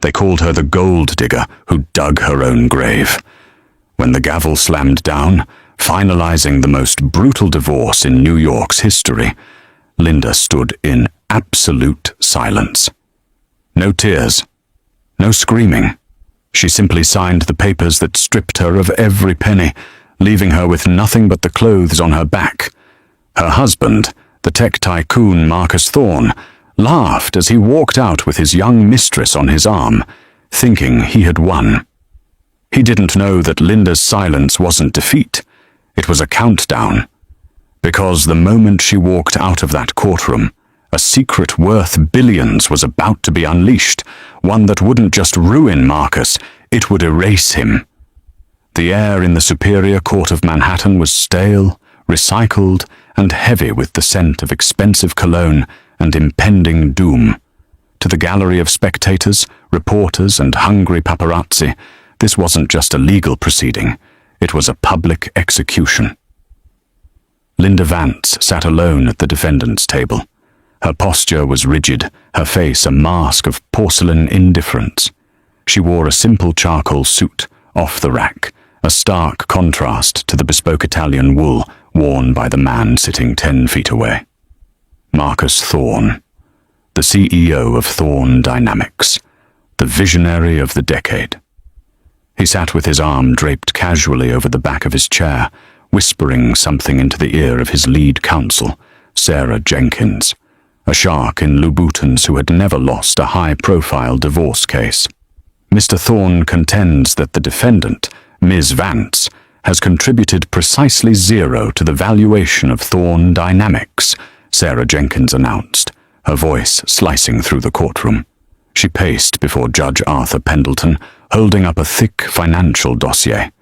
They called her the gold digger who dug her own grave. When the gavel slammed down, finalizing the most brutal divorce in New York's history, Linda stood in absolute silence. No tears, no screaming. She simply signed the papers that stripped her of every penny, leaving her with nothing but the clothes on her back. Her husband, the tech tycoon Marcus Thorne, laughed as he walked out with his young mistress on his arm, thinking he had won. He didn't know that Linda's silence wasn't defeat. It was a countdown. Because the moment she walked out of that courtroom, a secret worth billions was about to be unleashed, one that wouldn't just ruin Marcus, it would erase him. The air in the Superior Court of Manhattan was stale, recycled, and heavy with the scent of expensive cologne and impending doom. To the gallery of spectators, reporters, and hungry paparazzi, this wasn't just a legal proceeding, it was a public execution. Linda Vance sat alone at the defendant's table. Her posture was rigid, her face a mask of porcelain indifference. She wore a simple charcoal suit, off the rack, a stark contrast to the bespoke Italian wool worn by the man sitting 10 feet away. Marcus Thorne, the CEO of Thorne Dynamics, the visionary of the decade. He sat with his arm draped casually over the back of his chair, whispering something into the ear of his lead counsel, Sarah Jenkins, a shark in Louboutins who had never lost a high-profile divorce case. Mr. Thorne contends that the defendant, Ms. Vance, has contributed precisely zero to the valuation of Thorne Dynamics, Sarah Jenkins announced, her voice slicing through the courtroom. She paced before Judge Arthur Pendleton, holding up a thick financial dossier.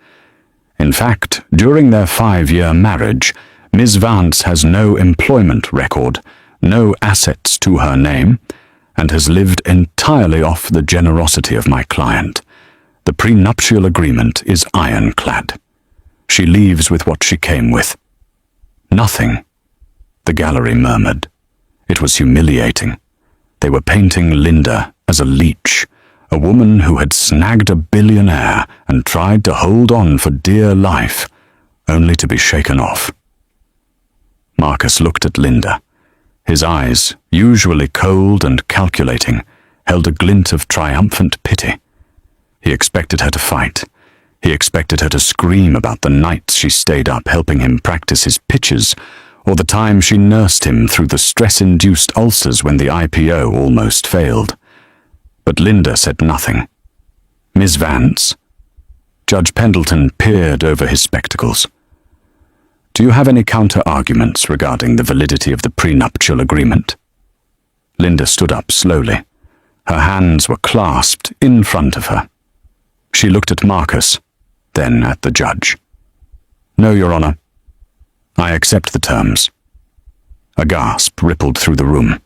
In fact, during their 5-year marriage, Ms. Vance has no employment record, no assets to her name, and has lived entirely off the generosity of my client. The prenuptial agreement is ironclad. She leaves with what she came with. Nothing, the gallery murmured. It was humiliating. They were painting Linda as a leech, a woman who had snagged a billionaire and tried to hold on for dear life, only to be shaken off. Marcus looked at Linda. His eyes, usually cold and calculating, held a glint of triumphant pity. He expected her to fight. He expected her to scream about the nights she stayed up helping him practice his pitches, or the time she nursed him through the stress-induced ulcers when the IPO almost failed. But Linda said nothing. Ms. Vance? Judge Pendleton peered over his spectacles. Do you have any counter-arguments regarding the validity of the prenuptial agreement? Linda stood up slowly. Her hands were clasped in front of her. She looked at Marcus, then at the judge. No, Your Honor. I accept the terms. A gasp rippled through the room.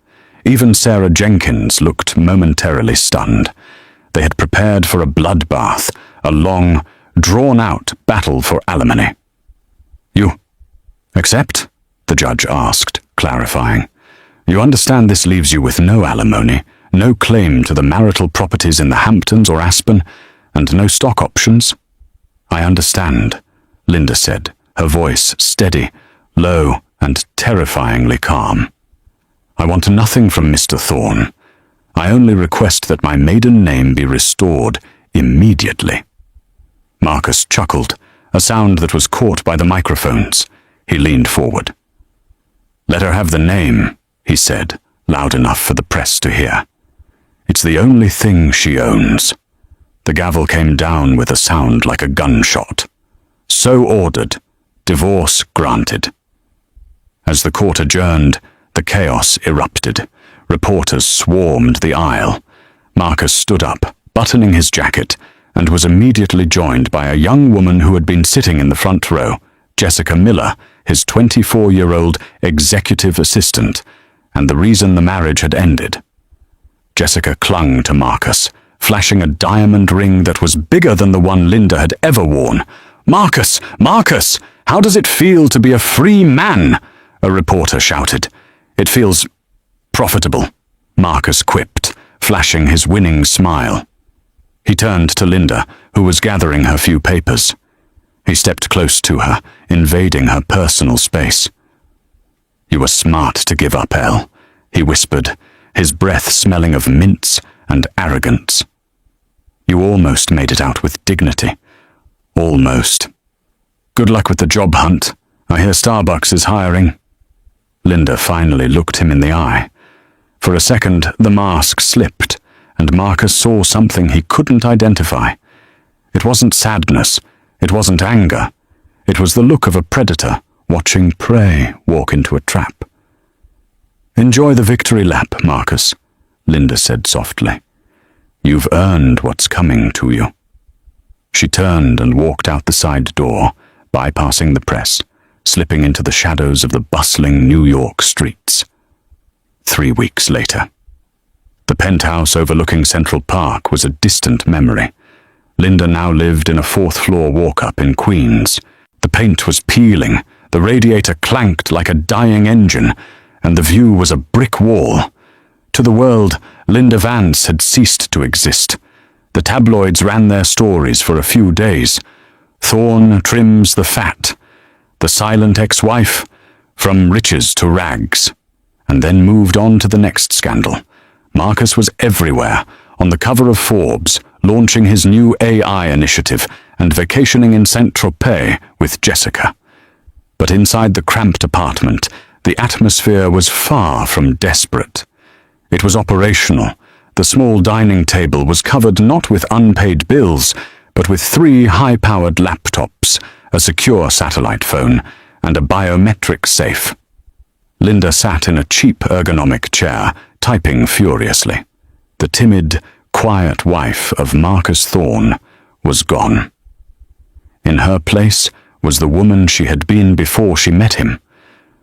Even Sarah Jenkins looked momentarily stunned. They had prepared for a bloodbath, a long, drawn-out battle for alimony. You accept? The judge asked, clarifying. You understand this leaves you with no alimony, no claim to the marital properties in the Hamptons or Aspen, and no stock options? I understand, Linda said, her voice steady, low, and terrifyingly calm. I want nothing from Mr. Thorne. I only request that my maiden name be restored immediately. Marcus chuckled, a sound that was caught by the microphones. He leaned forward. Let her have the name, he said, loud enough for the press to hear. It's the only thing she owns. The gavel came down with a sound like a gunshot. So ordered. Divorce granted. As the court adjourned, the chaos erupted. Reporters swarmed the aisle. Marcus stood up, buttoning his jacket, and was immediately joined by a young woman who had been sitting in the front row, Jessica Miller, his 24-year-old executive assistant, and the reason the marriage had ended. Jessica clung to Marcus, flashing a diamond ring that was bigger than the one Linda had ever worn. Marcus! Marcus! How does it feel to be a free man? A reporter shouted. It feels profitable, Marcus quipped, flashing his winning smile. He turned to Linda, who was gathering her few papers. He stepped close to her, invading her personal space. "You were smart to give up, Elle," he whispered, his breath smelling of mints and arrogance. "You almost made it out with dignity. Almost. Good luck with the job hunt. I hear Starbucks is hiring." Linda finally looked him in the eye. For a second, the mask slipped, and Marcus saw something he couldn't identify. It wasn't sadness. It wasn't anger. It was the look of a predator watching prey walk into a trap. "Enjoy the victory lap, Marcus," Linda said softly. "You've earned what's coming to you." She turned and walked out the side door, bypassing the press, slipping into the shadows of the bustling New York streets. 3 weeks later. The penthouse overlooking Central Park was a distant memory. Linda now lived in a 4th-floor walk-up in Queens. The paint was peeling, the radiator clanked like a dying engine, and the view was a brick wall. To the world, Linda Vance had ceased to exist. The tabloids ran their stories for a few days. Thorne trims the fat. The silent ex-wife, from riches to rags. And then moved on to the next scandal. Marcus was everywhere, on the cover of Forbes, launching his new AI initiative and vacationing in Saint-Tropez with Jessica. But inside the cramped apartment, the atmosphere was far from desperate. It was operational. The small dining table was covered not with unpaid bills, but with 3 high-powered laptops, a secure satellite phone, and a biometric safe. Linda sat in a cheap ergonomic chair, typing furiously. The timid, quiet wife of Marcus Thorne was gone. In her place was the woman she had been before she met him,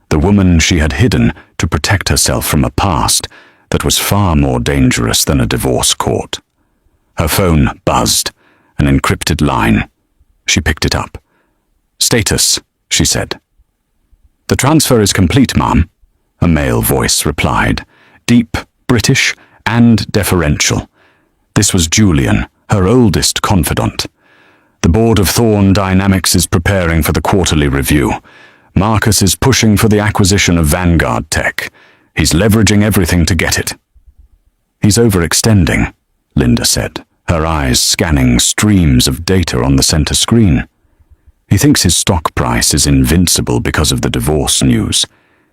the woman she had hidden to protect herself from a past that was far more dangerous than a divorce court. Her phone buzzed, an encrypted line. She picked it up. "Status," she said. "The transfer is complete, ma'am," a male voice replied, deep, British, and deferential. This was Julian, her oldest confidant. "The board of Thorne Dynamics is preparing for the quarterly review. Marcus is pushing for the acquisition of Vanguard Tech. He's leveraging everything to get it." "He's overextending," Linda said, her eyes scanning streams of data on the center screen. "He thinks his stock price is invincible because of the divorce news.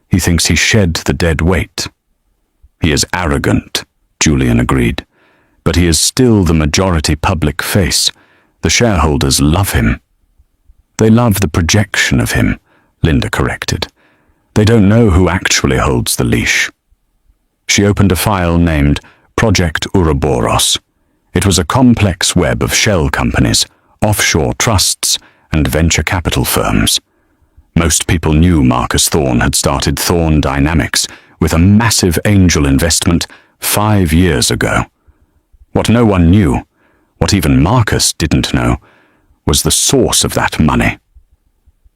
He thinks he shed the dead weight." "He is arrogant," Julian agreed. "But he is still the majority public face. The shareholders love him." "They love the projection of him," Linda corrected. "They don't know who actually holds the leash." She opened a file named Project Ouroboros. It was a complex web of shell companies, offshore trusts, and venture capital firms. Most people knew Marcus Thorne had started Thorne Dynamics with a massive angel investment 5 years ago. What no one knew, what even Marcus didn't know, was the source of that money.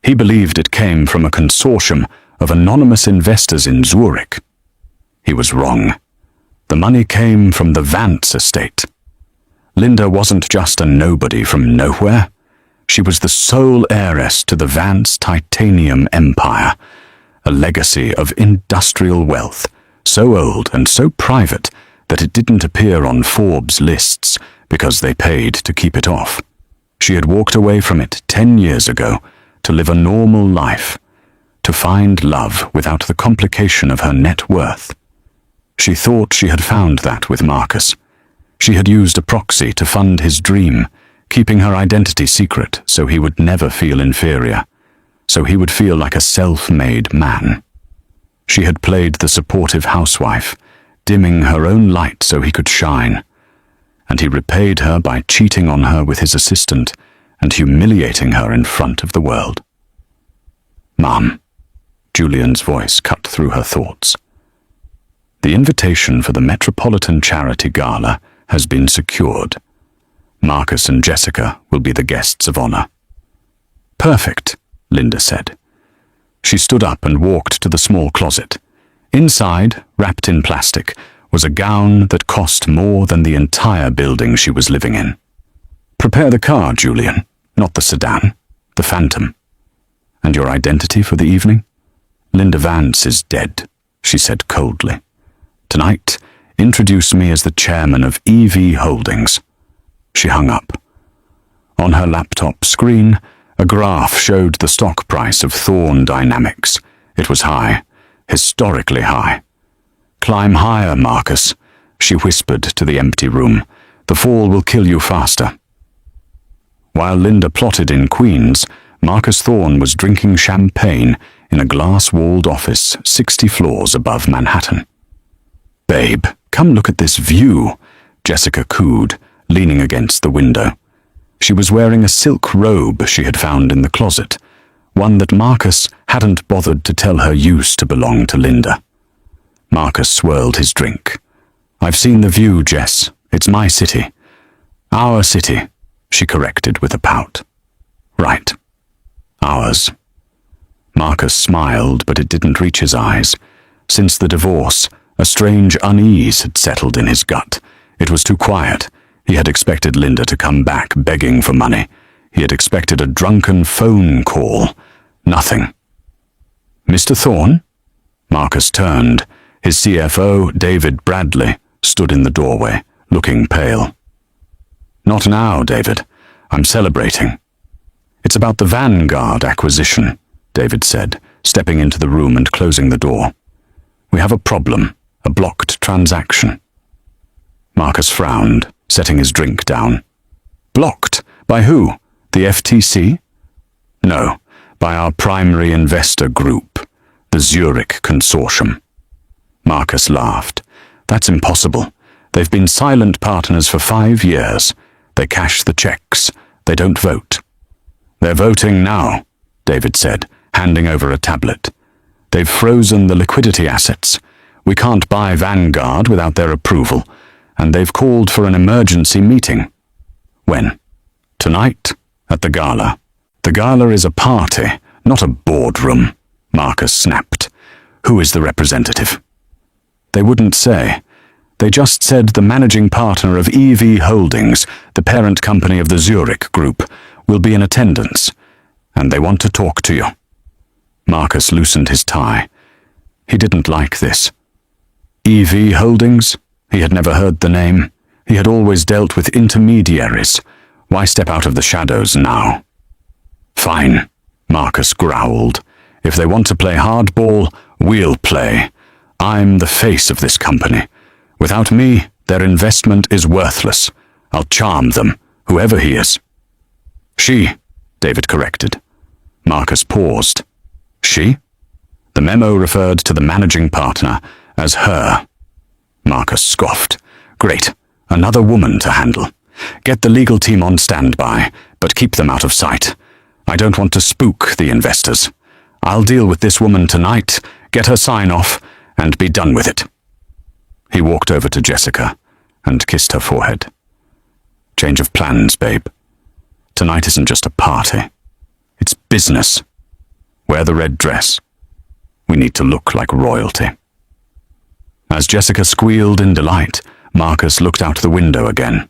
He believed it came from a consortium of anonymous investors in Zurich. He was wrong. The money came from the Vance estate. Linda wasn't just a nobody from nowhere. She was the sole heiress to the Vance titanium empire, a legacy of industrial wealth, so old and so private that it didn't appear on Forbes lists because they paid to keep it off. She had walked away from it 10 years ago to live a normal life, to find love without the complication of her net worth. She thought she had found that with Marcus. She had used a proxy to fund his dream, keeping her identity secret so he would never feel inferior, so he would feel like a self-made man. She had played the supportive housewife, dimming her own light so he could shine, and he repaid her by cheating on her with his assistant and humiliating her in front of the world. "Mom," Julian's voice cut through her thoughts. "The invitation for the Metropolitan Charity Gala has been secured. Marcus and Jessica will be the guests of honor." "Perfect," Linda said. She stood up and walked to the small closet. Inside, wrapped in plastic, was a gown that cost more than the entire building she was living in. Prepare the car, Julian, not the sedan, the Phantom. And your identity for the evening? Linda Vance is dead, she said coldly. Tonight, introduce me as the chairman of EV Holdings. She hung up. On her laptop screen, a graph showed the stock price of Thorn Dynamics. It was high, historically high. Climb higher, Marcus, she whispered to the empty room. The fall will kill you faster. While Linda plotted in Queens, Marcus Thorn was drinking champagne in a glass-walled office 60 floors above Manhattan. Babe, come look at this view, Jessica cooed, leaning against the window. She was wearing a silk robe she had found in the closet, one that Marcus hadn't bothered to tell her used to belong to Linda. Marcus swirled his drink. I've seen the view, Jess. It's my city. Our city, she corrected with a pout. Right. Ours. Marcus smiled, but it didn't reach his eyes. Since the divorce, a strange unease had settled in his gut. It was too quiet. He had expected Linda to come back begging for money. He had expected a drunken phone call. Nothing. Mr. Thorn? Marcus turned. His CFO, David Bradley, stood in the doorway, looking pale. Not now, David. I'm celebrating. It's about the Vanguard acquisition, David said, stepping into the room and closing the door. We have a problem, a blocked transaction. Marcus frowned, setting his drink down. Blocked? By who? The FTC? No, by our primary investor group, the Zurich Consortium. Marcus laughed. That's impossible. They've been silent partners for 5 years. They cash the checks. They don't vote. They're voting now, David said, handing over a tablet. They've frozen the liquidity assets. We can't buy Vanguard without their approval, and they've called for an emergency meeting. When? Tonight, at the gala. The gala is a party, not a boardroom, Marcus snapped. Who is the representative? They wouldn't say. They just said the managing partner of EV Holdings, the parent company of the Zurich Group, will be in attendance, and they want to talk to you. Marcus loosened his tie. He didn't like this. EV Holdings? He had never heard the name. He had always dealt with intermediaries. Why step out of the shadows now? Fine, Marcus growled. If they want to play hardball, we'll play. I'm the face of this company. Without me, their investment is worthless. I'll charm them, whoever he is. She, David corrected. Marcus paused. She? The memo referred to the managing partner as her. Marcus scoffed. Great, another woman to handle. Get the legal team on standby, but keep them out of sight. I don't want to spook the investors. I'll deal with this woman tonight, get her sign-off, and be done with it. He walked over to Jessica and kissed her forehead. Change of plans, babe. Tonight isn't just a party. It's business. Wear the red dress. We need to look like royalty. As Jessica squealed in delight, Marcus looked out the window again.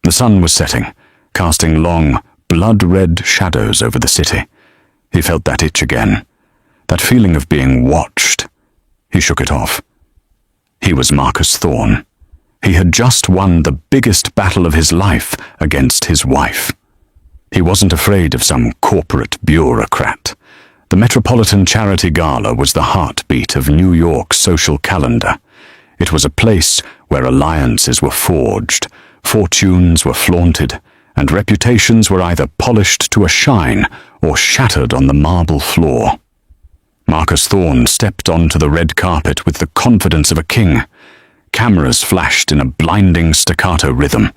The sun was setting, casting long, blood-red shadows over the city. He felt that itch again, that feeling of being watched. He shook it off. He was Marcus Thorn. He had just won the biggest battle of his life against his wife. He wasn't afraid of some corporate bureaucrat. The Metropolitan Charity Gala was the heartbeat of New York's social calendar. It was a place where alliances were forged, fortunes were flaunted, and reputations were either polished to a shine or shattered on the marble floor. Marcus Thorn stepped onto the red carpet with the confidence of a king. Cameras flashed in a blinding staccato rhythm.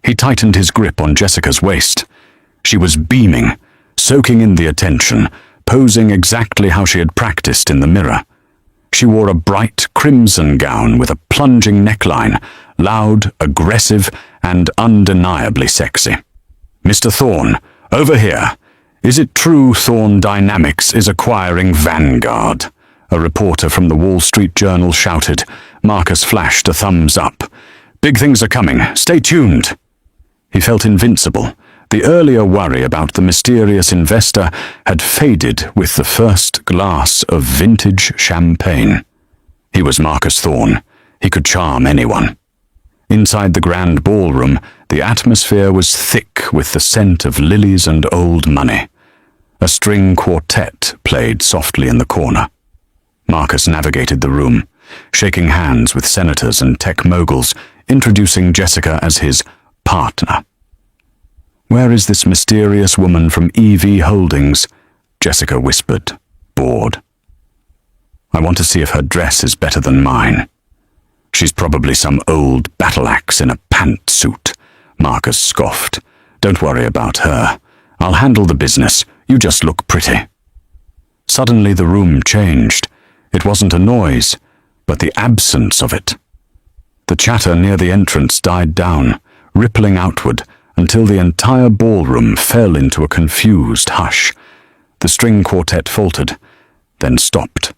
He tightened his grip on Jessica's waist. She was beaming, soaking in the attention, posing exactly how she had practiced in the mirror. She wore a bright crimson gown with a plunging neckline, loud, aggressive, and undeniably sexy. Mr. Thorn, over here. Is it true Thorn Dynamics is acquiring Vanguard? A reporter from the Wall Street Journal shouted. Marcus flashed a thumbs up. Big things are coming. Stay tuned. He He felt invincible. The earlier worry about the mysterious investor had faded with the first glass of vintage champagne. He was Marcus Thorne. He could charm anyone. Inside the grand ballroom, the atmosphere was thick with the scent of lilies and old money. A string quartet played softly in the corner. Marcus navigated the room, shaking hands with senators and tech moguls, introducing Jessica as his partner. "Where is this mysterious woman from EV Holdings?" Jessica whispered, bored. "I want to see if her dress is better than mine." "She's probably some old battle axe in a pantsuit," Marcus scoffed. "Don't worry about her. I'll handle the business. You just look pretty." Suddenly the room changed. It wasn't a noise, but the absence of it. The chatter near the entrance died down, rippling outward, until the entire ballroom fell into a confused hush. The string quartet faltered, then stopped.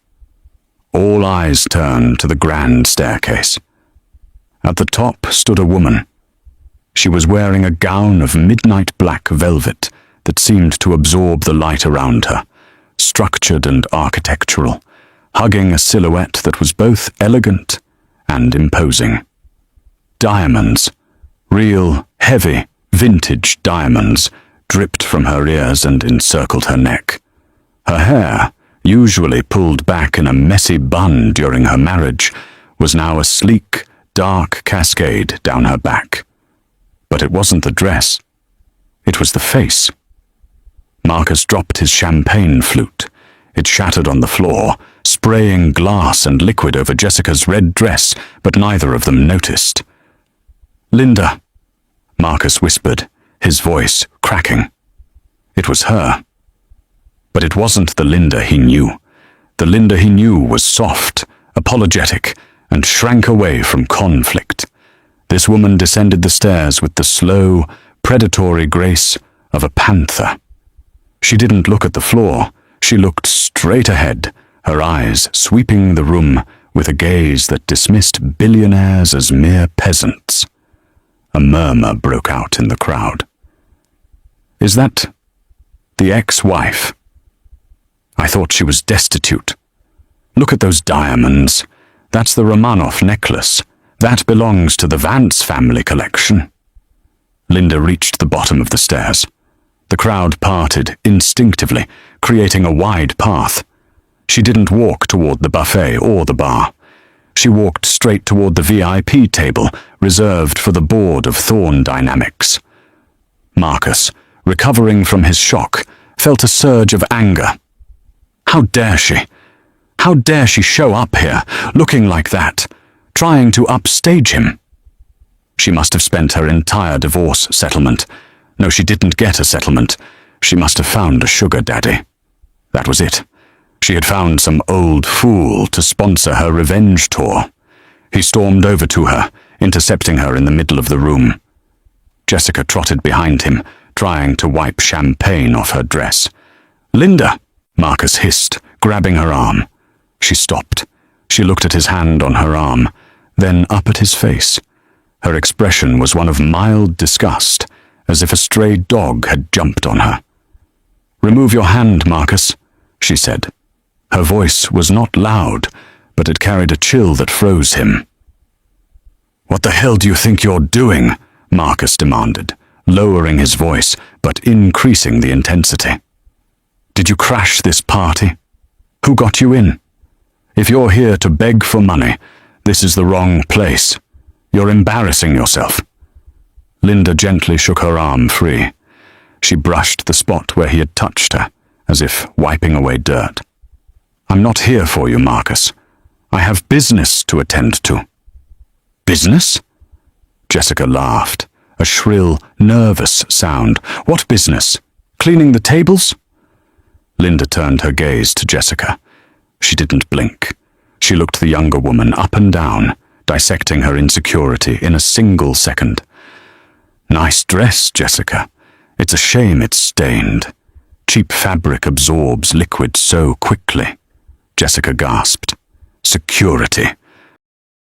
All eyes turned to the grand staircase. At the top stood a woman. She was wearing a gown of midnight black velvet that seemed to absorb the light around her, structured and architectural, hugging a silhouette that was both elegant and imposing. Diamonds, real, heavy, vintage diamonds, dripped from her ears and encircled her neck. Her hair, usually pulled back in a messy bun during her marriage, was now a sleek, dark cascade down her back. But it wasn't the dress. It was the face. Marcus dropped his champagne flute. It shattered on the floor, spraying glass and liquid over Jessica's red dress, but neither of them noticed. "Linda," Marcus whispered, his voice cracking. It was her. But it wasn't the Linda he knew. The Linda he knew was soft, apologetic, and shrank away from conflict. This woman descended the stairs with the slow, predatory grace of a panther. She didn't look at the floor. She looked straight ahead, her eyes sweeping the room with a gaze that dismissed billionaires as mere peasants. A murmur broke out in the crowd. "Is that the ex-wife? I thought she was destitute. Look at those diamonds. That's the Romanov necklace. That belongs to the Vance family collection." Linda reached the bottom of the stairs. The crowd parted instinctively, creating a wide path. She didn't walk toward the buffet or the bar. She walked straight toward the VIP table, reserved for the board of Thorne Dynamics. Marcus, recovering from his shock, felt a surge of anger. How dare she? How dare she show up here, looking like that, trying to upstage him? She must have spent her entire divorce settlement. No, she didn't get a settlement. She must have found a sugar daddy. That was it. She had found some old fool to sponsor her revenge tour. He stormed over to her, intercepting her in the middle of the room. Jessica trotted behind him, trying to wipe champagne off her dress. "Linda!" Marcus hissed, grabbing her arm. She stopped. She looked at his hand on her arm, then up at his face. Her expression was one of mild disgust, as if a stray dog had jumped on her. "Remove your hand, Marcus," she said. Her voice was not loud, but it carried a chill that froze him. "What the hell do you think you're doing?" Marcus demanded, lowering his voice, but increasing the intensity. "Did you crash this party? Who got you in? If you're here to beg for money, this is the wrong place. You're embarrassing yourself." Linda gently shook her arm free. She brushed the spot where he had touched her, as if wiping away dirt. "I'm not here for you, Marcus. I have business to attend to." "Business?" Jessica laughed, a shrill, nervous sound. "What business? Cleaning the tables?" Linda turned her gaze to Jessica. She didn't blink. She looked the younger woman up and down, dissecting her insecurity in a single second. "Nice dress, Jessica. It's a shame it's stained. Cheap fabric absorbs liquid so quickly." Jessica gasped. "Security."